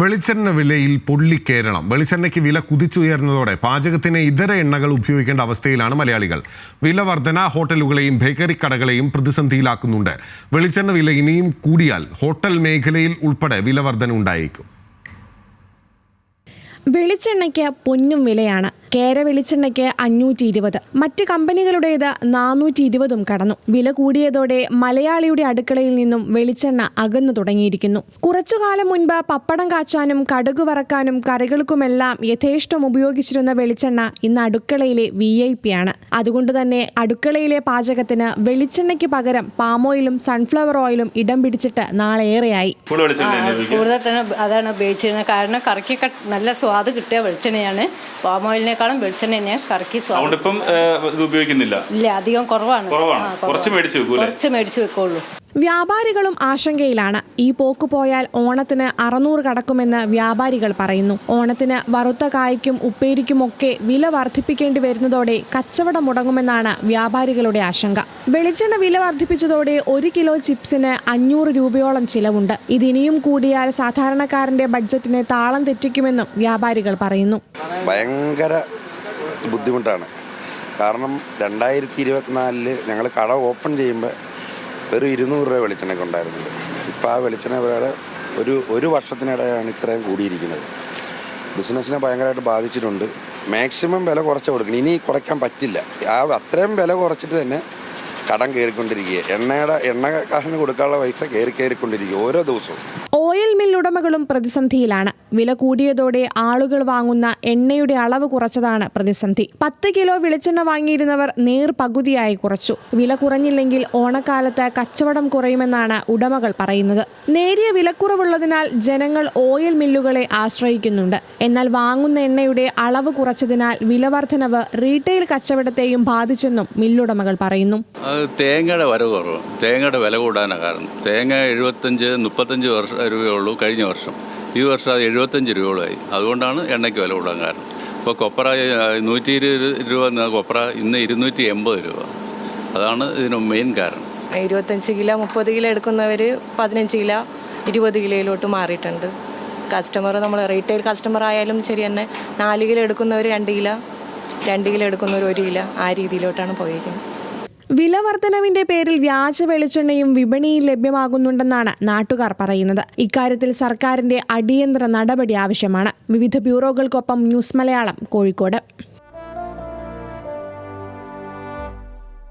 വെളിച്ചെണ്ണ വിലയിൽ പൊള്ളിക്കേരളം. വെളിച്ചെണ്ണയ്ക്ക് വില കുതിച്ചുയർന്നതോടെ പാചകത്തിന് ഇതര എണ്ണകൾ ഉപയോഗിക്കേണ്ട അവസ്ഥയിലാണ് മലയാളികൾ. വില വർധന ഹോട്ടലുകളെയും ബേക്കറി കടകളെയും പ്രതിസന്ധിയിലാക്കുന്നുണ്ട്. വെളിച്ചെണ്ണ വില ഇനിയും കൂടിയാൽ ഹോട്ടൽ മേഖലയിൽ ഉൾപ്പെടെ വില വർധന ഉണ്ടായേക്കും. വെളിച്ചെണ്ണയ്ക്ക് പൊന്നും വിലയാണ്. കേര വെളിച്ചെണ്ണയ്ക്ക് 520, മറ്റ് കമ്പനികളുടേത് 420 കടന്നു. വില കൂടിയതോടെ മലയാളിയുടെ അടുക്കളയിൽ നിന്നും വെളിച്ചെണ്ണ അകന്നു തുടങ്ങിയിരിക്കുന്നു. കുറച്ചുകാലം മുൻപ് പപ്പടം കാച്ചാനും കടുക് വറക്കാനും കറികൾക്കുമെല്ലാം യഥേഷ്ടം ഉപയോഗിച്ചിരുന്ന വെളിച്ചെണ്ണ ഇന്ന് അടുക്കളയിലെ VIP ആണ്. അതുകൊണ്ട് തന്നെ അടുക്കളയിലെ പാചകത്തിന് വെളിച്ചെണ്ണയ്ക്ക് പകരം പാമോയിലും സൺഫ്ലവർ ഓയിലും ഇടം പിടിച്ചിട്ട് നാളേറെയായി. കൂടുതൽ തന്നെ അതാണ് ഉപയോഗിച്ചിരുന്നത്. കാരണം കറിക്കൊക്കെ നല്ല സ്വാദ് കിട്ടിയ വെളിച്ചെണ്ണയാണ്. പാമോയിലിനേക്കാളും വെളിച്ചെണ്ണ തന്നെയാണ് കറിക്ക് സ്വാദ്. ഉപയോഗിക്കുന്നില്ല, ഇല്ല, അധികം കുറവാണ്. കുറച്ച് മേടിച്ചു വെക്കുള്ളൂ. വ്യാപാരികളും ആശങ്കയിലാണ്. ഈ പോക്ക് പോയാൽ ഓണത്തിന് 600 കടക്കുമെന്ന് വ്യാപാരികൾ പറയുന്നു. ഓണത്തിന് വറുത്ത കായ്ക്കും ഉപ്പേരിക്കുമൊക്കെ വില വർദ്ധിപ്പിക്കേണ്ടി വരുന്നതോടെ കച്ചവടം മുടങ്ങുമെന്നാണ് വ്യാപാരികളുടെ ആശങ്ക. വെളിച്ചെണ്ണ വില വർദ്ധിപ്പിച്ചതോടെ 1 കിലോ ചിപ്സിന് 500 രൂപയോളം ചിലവുണ്ട്. ഇതിനിയും കൂടിയാൽ സാധാരണക്കാരന്റെ ബഡ്ജറ്റിനെ താളം തെറ്റിക്കുമെന്നും വ്യാപാരികൾ പറയുന്നു. ഭയങ്കര ബുദ്ധിമുട്ടാണ്. കാരണം 2024 ഞങ്ങൾ കട ഓപ്പൺ ചെയ്യുമ്പോൾ ഒരു 200 രൂപ വെളിച്ചെണ്ണയ്ക്ക് ഉണ്ടായിരുന്നുണ്ട്. ഇപ്പോൾ ആ വെളിച്ചെണ്ണ വില ഒരു വർഷത്തിനിടെയാണ് ഇത്രയും കൂടിയിരിക്കുന്നത്. ബിസിനസ്സിനെ ഭയങ്കരമായിട്ട് ബാധിച്ചിട്ടുണ്ട്. മാക്സിമം വില കുറച്ച് കൊടുക്കണം. ഇനി കുറയ്ക്കാൻ പറ്റില്ല. അത്രയും വില കുറച്ചിട്ട് തന്നെ കടം കയറിക്കൊണ്ടിരിക്കുക. എണ്ണക്കാരന് കൊടുക്കാനുള്ള പൈസ കയറിക്കൊണ്ടിരിക്കുക ഓരോ ദിവസവും. ഓയിൽ മിൽ ഉടമകളും പ്രതിസന്ധിയിലാണ്. വില കൂടിയതോടെ ആളുകൾ വാങ്ങുന്ന എണ്ണയുടെ അളവ് കുറച്ചതാണ് പ്രതിസന്ധി. 10 കിലോ വെളിച്ചെണ്ണ വാങ്ങിയിരുന്നവർ പകുതിയായി കുറച്ചു. വില കുറഞ്ഞില്ലെങ്കിൽ ഓണക്കാലത്ത് കച്ചവടം കുറയുമെന്നാണ് ഉടമകൾ പറയുന്നത്. നേരിയ വിലക്കുറവുള്ളതിനാൽ ജനങ്ങൾ ഓയിൽ മില്ലുകളെ ആശ്രയിക്കുന്നുണ്ട്. എന്നാൽ വാങ്ങുന്ന എണ്ണയുടെ അളവ് കുറച്ചതിനാൽ വിലവർദ്ധനവ് റീറ്റെയിൽ കച്ചവടത്തെയും ബാധിച്ചെന്നും മില്ലുടമകൾ പറയുന്നു. തേങ്ങയുടെ വരവ് കുറവ്, തേങ്ങയുടെ വില കൂടാനാണ് കാരണം. തേങ്ങ 75-35 രൂപയുള്ളൂ കഴിഞ്ഞ വർഷം. ഈ വർഷം അത് 75 രൂപയോളമായി. അതുകൊണ്ടാണ് എണ്ണയ്ക്ക് വില കൂടാൻ കാരണം. ഇപ്പോൾ കൊപ്ര 120 രൂപ എന്ന കൊപ്ര ഇന്ന് 280 രൂപ. അതാണ് ഇതിന് മെയിൻ കാരണം. 25 കിലോ 30 കിലോ എടുക്കുന്നവർ 15 കിലോ 20 കിലോയിലോട്ട് മാറിയിട്ടുണ്ട്. കസ്റ്റമർ നമ്മൾ റീറ്റെയിൽ കസ്റ്റമർ ആയാലും ശരി തന്നെ 4 കിലോ എടുക്കുന്നവർ 2 കിലോ, 2 കിലോ എടുക്കുന്നവർ 1 കിലോ, ആ രീതിയിലോട്ടാണ് പോയിരിക്കുന്നത്. വില വർധനവിന്റെ പേരിൽ വ്യാജ വെളിച്ചെണ്ണയും വിപണിയിൽ ലഭ്യമാകുന്നുണ്ടെന്നാണ് നാട്ടുകാർ പറയുന്നത്. ഇക്കാര്യത്തിൽ സർക്കാരിന്റെ അടിയന്തര നടപടി ആവശ്യമാണ്. വിവിധ ബ്യൂറോകൾക്കൊപ്പം ന്യൂസ് മലയാളം, കോഴിക്കോട്.